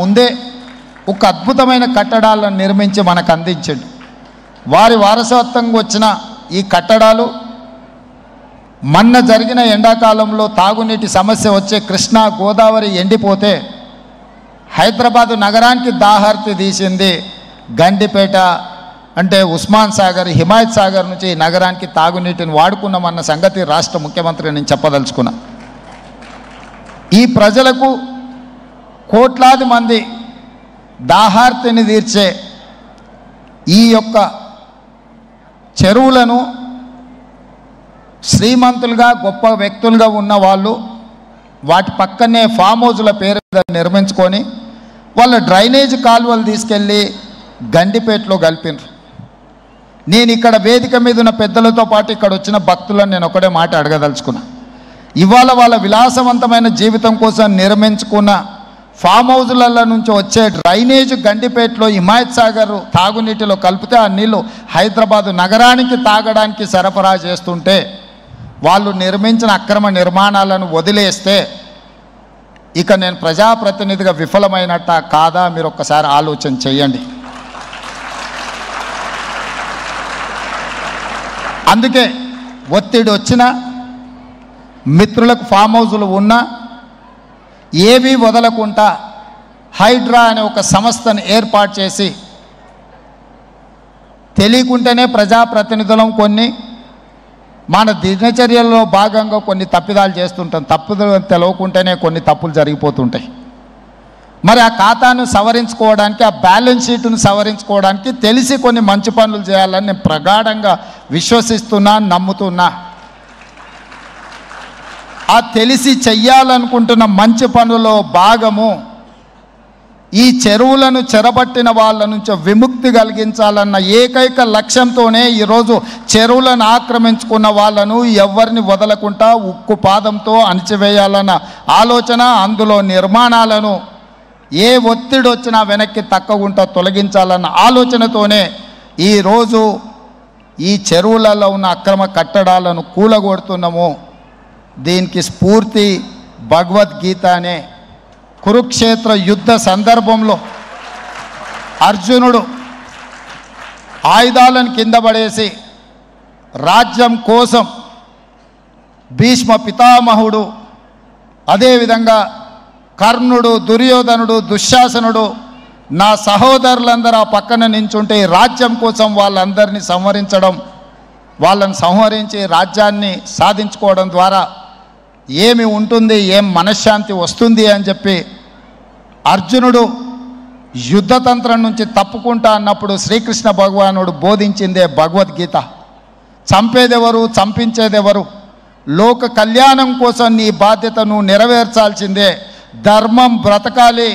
ముందే ఒక అద్భుతమైన కట్టడాలను నిర్మించి మనకు అందించాడు. వారి వారసత్వంగా వచ్చిన ఈ కట్టడాలు మొన్న జరిగిన ఎండాకాలంలో తాగునీటి సమస్య వచ్చే కృష్ణా గోదావరి ఎండిపోతే హైదరాబాదు నగరానికి దాహార్తి తీసింది గండిపేట అంటే ఉస్మాన్ సాగర్, హిమాయత్ సాగర్ నుంచి ఈ నగరానికి తాగునీటిని వాడుకున్నామన్న సంగతి రాష్ట్ర ముఖ్యమంత్రి నేను చెప్పదలుచుకున్నా. ఈ ప్రజలకు కోట్లాది మంది దాహార్తిని తీర్చే ఈ యొక్క చెరువులను శ్రీమంతులుగా గొప్ప వ్యక్తులుగా ఉన్న వాళ్ళు వాటి పక్కనే ఫామ్ హౌజుల పేరు మీద నిర్మించుకొని వాళ్ళ డ్రైనేజ్ కాలువలు తీసుకెళ్ళి గండిపేటలో కలిపినారు. నేను ఇక్కడ వేదిక మీద ఉన్న పెద్దలతో పాటు ఇక్కడ వచ్చిన భక్తులను నేను ఒకటే మాట అడగదలుచుకున్నా. ఇవాళ వాళ్ళ విలాసవంతమైన జీవితం కోసం నిర్మించుకున్న ఫామ్ హౌజులలో నుంచి వచ్చే డ్రైనేజ్ గండిపేటలో హిమాయత్ సాగర్ తాగునీటిలో కలిపితే ఆ నీళ్ళు హైదరాబాదు నగరానికి తాగడానికి సరఫరా చేస్తుంటే వాళ్ళు నిర్మించిన అక్రమ నిర్మాణాలను వదిలేస్తే ఇక నేను ప్రజాప్రతినిధిగా విఫలమైనట్ట కాదా మీరు ఒక్కసారి ఆలోచన చేయండి. అందుకే ఒత్తిడి వచ్చినా మిత్రులకు ఫామ్ హౌజులు ఉన్నా ఏవీ వదలకుండా హైడ్రా అనే ఒక సంస్థను ఏర్పాటు చేసి తెలియకుంటేనే ప్రజాప్రతినిధులం కొన్ని మన దినచర్యల్లో భాగంగా కొన్ని తప్పిదాలు చేస్తుంటాం. తప్పులు తెలవకుంటేనే కొన్ని తప్పులు జరిగిపోతుంటాయి. మరి ఆ ఖాతాను సవరించుకోవడానికి, ఆ బ్యాలెన్స్ షీట్ను సవరించుకోవడానికి తెలిసి కొన్ని మంచి పనులు చేయాలని నేను ప్రగాఢంగా విశ్వసిస్తున్నా, నమ్ముతున్నా. ఆ తెలిసి చెయ్యాలనుకుంటున్న మంచి పనుల్లో భాగము ఈ చెరువులను చెరబట్టిన వాళ్ళ నుంచి విముక్తి కలిగించాలన్న ఏకైక లక్ష్యంతోనే ఈరోజు చెరువులను ఆక్రమించుకున్న వాళ్ళను ఎవరిని వదలకుండా ఉక్కు పాదంతో అణిచివేయాలన్న ఆలోచన, అందులో నిర్మాణాలను ఏ ఒత్తిడి వచ్చినా వెనక్కి తక్కకుండా తొలగించాలన్న ఆలోచనతోనే ఈరోజు ఈ చెరువులలో ఉన్న అక్రమ కట్టడాలను కూలగొడుతున్నాము. దీనికి స్ఫూర్తి భగవద్గీత అనే కురుక్షేత్ర యుద్ధ సందర్భంలో అర్జునుడు ఆయుధాలను కింద పడేసి రాజ్యం కోసం భీష్మ పితామహుడు, అదేవిధంగా కర్ణుడు, దుర్యోధనుడు, దుశ్శాసనుడు నా సహోదరులందరూ ఆ పక్కన నించుంటే రాజ్యం కోసం వాళ్ళందరినీ సంహరించడం, వాళ్ళని సంహరించి రాజ్యాన్ని సాధించుకోవడం ద్వారా ఏమి ఉంటుంది, ఏం మనశ్శాంతి వస్తుంది అని చెప్పి అర్జునుడు యుద్ధతంత్రం నుంచి తప్పుకుంటా అన్నప్పుడు శ్రీకృష్ణ భగవానుడు బోధించిందే భగవద్గీత. చంపేదెవరు, చంపించేదెవరు, లోక కళ్యాణం కోసం నీ బాధ్యతను నెరవేర్చాల్సిందే. ధర్మం బ్రతకాలి,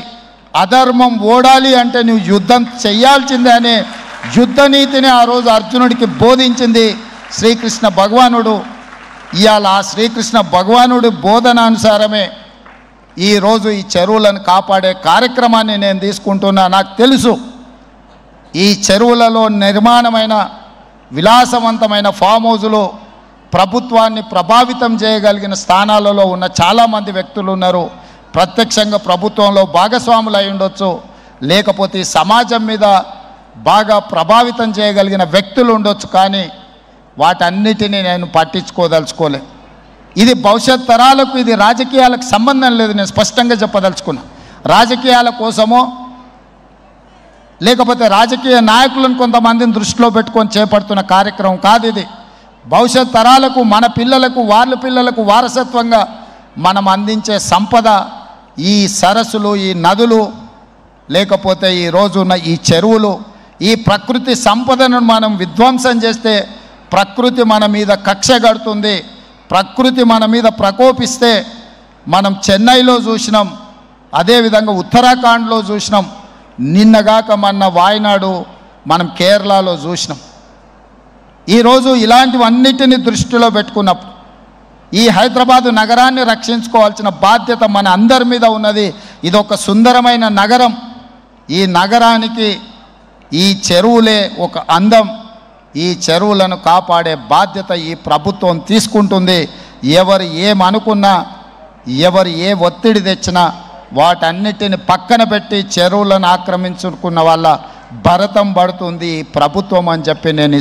అధర్మం ఓడాలి అంటే నువ్వు యుద్ధం చెయ్యాల్సిందే అనే యుద్ధ నీతిని ఆ రోజు అర్జునుడికి బోధించింది శ్రీకృష్ణ భగవానుడు. ఇవాళ ఆ శ్రీకృష్ణ భగవానుడి బోధనానుసారమే ఈరోజు ఈ చెరువులను కాపాడే కార్యక్రమాన్ని నేను తీసుకుంటున్నా. నాకు తెలుసు ఈ చెరువులలో నిర్మాణమైన విలాసవంతమైన ఫామ్ హౌజులు ప్రభుత్వాన్ని ప్రభావితం చేయగలిగిన స్థానాలలో ఉన్న చాలామంది వ్యక్తులు ఉన్నారు. ప్రత్యక్షంగా ప్రభుత్వంలో భాగస్వాములు అయి ఉండొచ్చు, లేకపోతే సమాజం మీద బాగా ప్రభావితం చేయగలిగిన వ్యక్తులు ఉండొచ్చు. కానీ వాటన్నిటినీ నేను పట్టించుకోదలుచుకోలే. ఇది భవిష్యత్ తరాలకు, ఇది రాజకీయాలకు సంబంధం లేదు. నేను స్పష్టంగా చెప్పదలుచుకున్నా. రాజకీయాల కోసమో లేకపోతే రాజకీయ నాయకులను కొంతమందిని దృష్టిలో పెట్టుకొని చేపడుతున్న కార్యక్రమం కాదు ఇది. భవిష్యత్ తరాలకు, మన పిల్లలకు, వాళ్ళ పిల్లలకు వారసత్వంగా మనం అందించే సంపద ఈ సరస్సులు, ఈ నదులు, లేకపోతే ఈ రోజున్న ఈ చెరువులు. ఈ ప్రకృతి సంపదను మనం విధ్వంసం చేస్తే ప్రకృతి మన మీద కక్ష కడుతుంది. ప్రకృతి మన మీద ప్రకోపిస్తే మనం చెన్నైలో చూసినాం, అదేవిధంగా ఉత్తరాఖండ్లో చూసినాం, నిన్నగాక మొన్న వాయనాడు మనం కేరళలో చూసినాం. ఈరోజు ఇలాంటివన్నిటిని దృష్టిలో పెట్టుకున్నప్పుడు ఈ హైదరాబాదు నగరాన్ని రక్షించుకోవాల్సిన బాధ్యత మన అందరి మీద ఉన్నది. ఇది ఒక సుందరమైన నగరం. ఈ నగరానికి ఈ చెరువులే ఒక అందం. ఈ చెరువులను కాపాడే బాధ్యత ఈ ప్రభుత్వం తీసుకుంటుంది. ఎవరు ఏమనుకున్నా, ఎవరు ఏ ఒత్తిడి తెచ్చినా వాటన్నిటిని పక్కన పెట్టి చెరువులను ఆక్రమించుకున్న వాళ్ళ భరతం పడుతుంది ప్రభుత్వం అని చెప్పి నేను